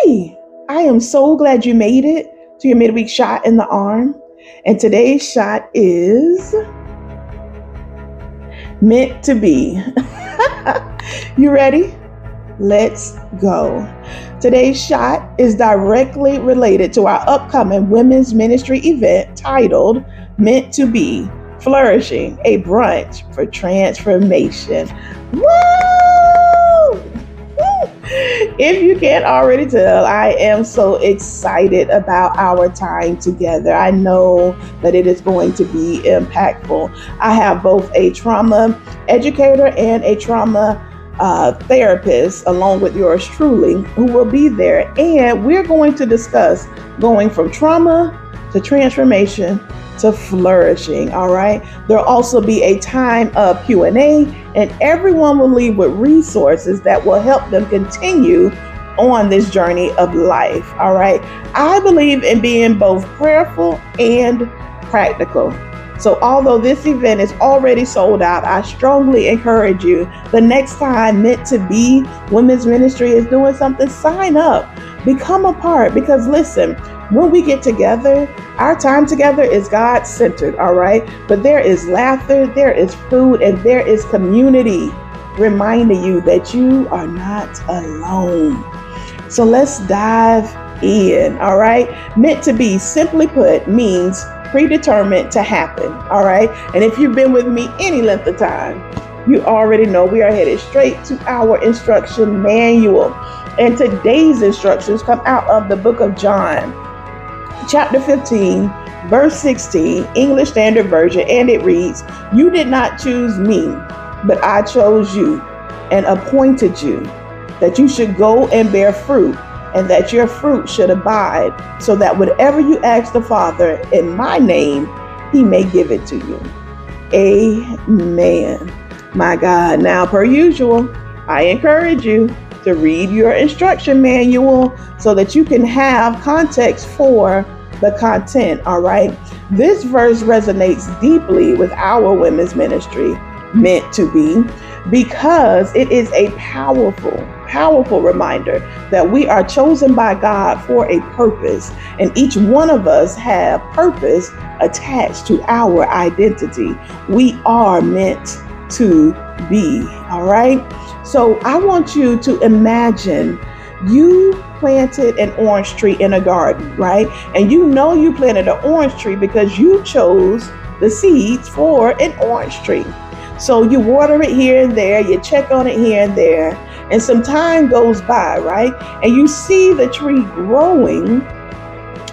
Hey, I am so glad you made it to your midweek shot in the arm. And today's shot is meant to be. You ready? Let's go. Today's shot is directly related to our upcoming women's ministry event titled Meant to Be Flourishing, a brunch for transformation. Woo! If you can't already tell, I am so excited about our time together. I know that it is going to be impactful. I have both a trauma educator and a trauma therapist, along with yours truly, who will be there. And we're going to discuss going from trauma to transformation to flourishing. All right. There'll also be a time of Q&A, and everyone will leave with resources that will help them continue on this journey of life. All right. I believe in being both prayerful and practical. So although this event is already sold out, I strongly encourage you, the next time Meant to Be Women's Ministry is doing something, sign up, become a part, because listen, when we get together, our time together is God-centered, all right? But there is laughter, there is food, and there is community, reminding you that you are not alone. So let's dive in, all right? Meant to be, simply put, means predetermined to happen, all right? And if you've been with me any length of time, you already know we are headed straight to our instruction manual. And today's instructions come out of the book of John, chapter 15, verse 16, English Standard Version, and it reads, "You did not choose me, but I chose you and appointed you, that you should go and bear fruit, and that your fruit should abide, so that whatever you ask the Father in my name, he may give it to you." Amen. My God. Now, per usual, I encourage you to read your instruction manual so that you can have context for the content, all right? This verse resonates deeply with our women's ministry, Meant to Be, because it is a powerful reminder that we are chosen by God for a purpose, and each one of us have purpose attached to our identity. We are meant to be, all right? So I want you to imagine you planted an orange tree in a garden, right? And you know you planted an orange tree because you chose the seeds for an orange tree. So you water it here and there, you check on it here and there, and some time goes by, right? And you see the tree growing,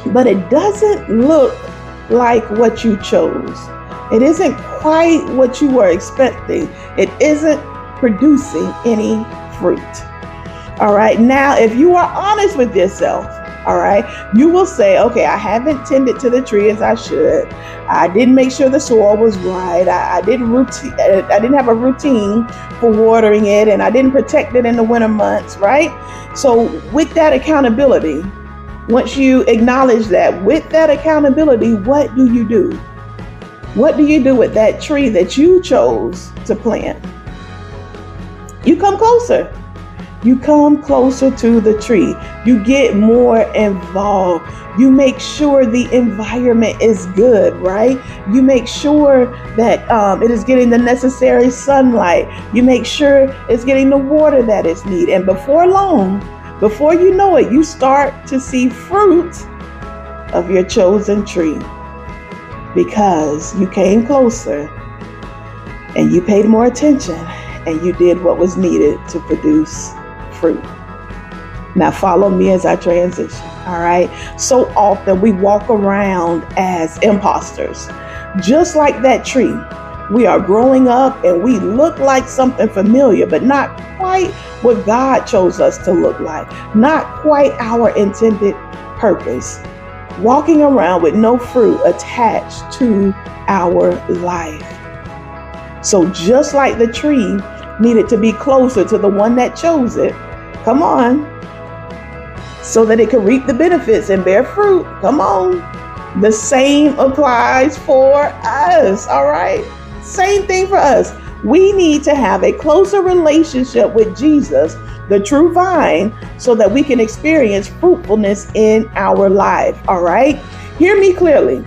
but it doesn't look like what you chose. It isn't quite what you were expecting. It isn't producing any fruit. All right. Now, if you are honest with yourself, all right, you will say, okay, I haven't tended to the tree as I should. I didn't make sure the soil was right. I didn't have a routine for watering it, and I didn't protect it in the winter months, right? So with that accountability, once you acknowledge that, with that accountability, what do you do? What do you do with that tree that you chose to plant? You come closer. You come closer to the tree. You get more involved. You make sure the environment is good, right? You make sure that it is getting the necessary sunlight. You make sure it's getting the water that it's needed. And before long, before you know it, you start to see fruit of your chosen tree, because you came closer and you paid more attention and you did what was needed to produce fruit. Now follow me as I transition, all right? So often we walk around as imposters. Just like that tree, we are growing up and we look like something familiar, but not quite what God chose us to look like, not quite our intended purpose. Walking around with no fruit attached to our life. So just like the tree needed to be closer to the one that chose it, come on, so that it can reap the benefits and bear fruit. Come on. The same applies for us, all right? Same thing for us. We need to have a closer relationship with Jesus, the true vine, so that we can experience fruitfulness in our life. All right? Hear me clearly.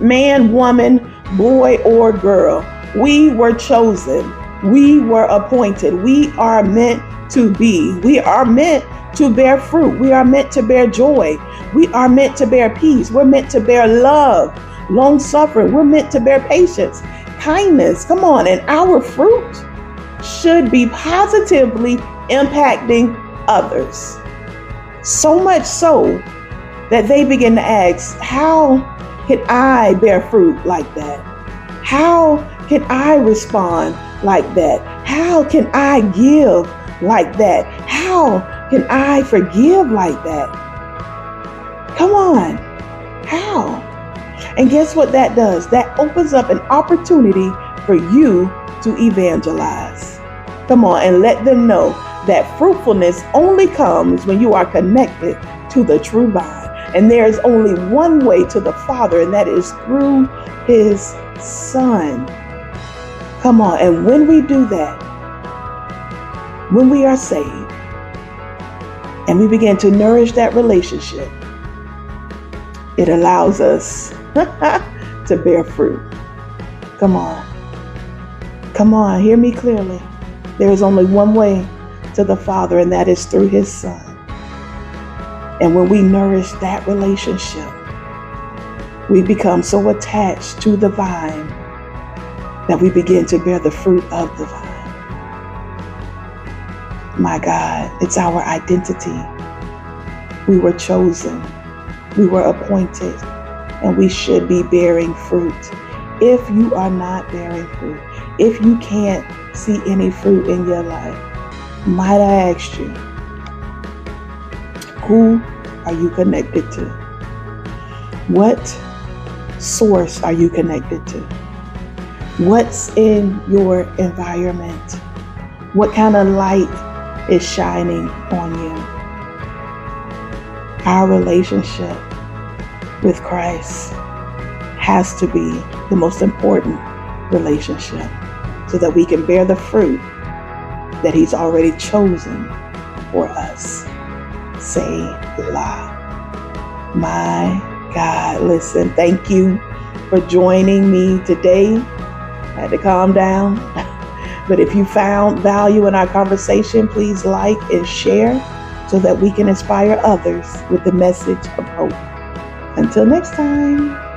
Man, woman, boy, or girl, we were chosen. We were appointed. We are meant to be. We are meant to bear fruit. We are meant to bear joy. We are meant to bear peace. We're meant to bear love, long suffering. We're meant to bear patience, kindness. Come on. And our fruit should be positively impacting others. So much so that they begin to ask, how can I bear fruit like that? How can I respond like that? How can I give like that? How can I forgive like that? Come on. How? And guess what that does? That opens up an opportunity for you to evangelize. Come on, and let them know that fruitfulness only comes when you are connected to the true vine. And there is only one way to the Father, and that is through His Son. Come on, and when we do that, when we are saved, and we begin to nourish that relationship, it allows us to bear fruit. Come on. Come on, hear me clearly. There is only one way to the Father, and that is through His Son. And when we nourish that relationship, we become so attached to the vine that we begin to bear the fruit of the vine. My God, it's our identity. We were chosen, we were appointed, and we should be bearing fruit. If you are not bearing fruit, if you can't see any fruit in your life, might I ask you, who are you connected to? What source are you connected to? What's in your environment? What kind of light is shining on you? Our relationship with Christ has to be the most important relationship so that we can bear the fruit that He's already chosen for us. Selah. My God, listen, thank you for joining me today. I had to calm down. But if you found value in our conversation, please like and share so that we can inspire others with the message of hope. Until next time.